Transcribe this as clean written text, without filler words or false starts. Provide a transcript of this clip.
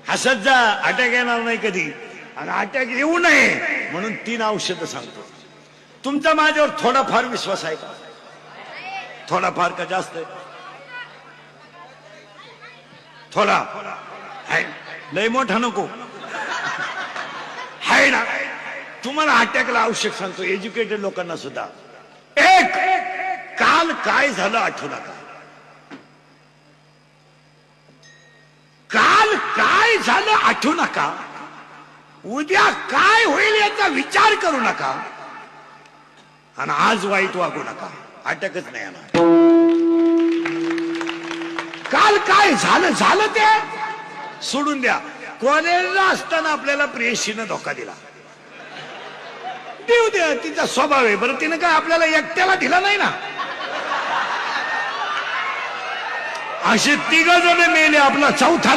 हसत जा, अटॅक येणार नाही कधी, आणि अटॅक येऊ नये म्हणून 3 औषधं सांगतो. तुमचा माझ्यावर थोडाफार विश्वास आहे का? थोडाफार का जास्त आहे? थोडा आहे, लय मोठा नको आहे ना. तुम्हाला अटॅकला आवश्यक सांगतो, एज्युकेटेड लोकांना सुद्धा. एक, काल काय झालं आठवू नका. काल काय झालं आठवू नका. उद्या काय होईल याचा विचार करू नका. आणि आज वाईट वागू नका. अटॅकच नाही आला. काल काय झालं झालं ते सोडून द्या. कॉलेजला असताना आपल्याला प्रेयसीनं धोका दिला, देऊ द्या, तिचा स्वभाव आहे. बरं, तिने काय आपल्याला एकट्याला दिला नाही ना. असे 3 जण मेले, आपला 4था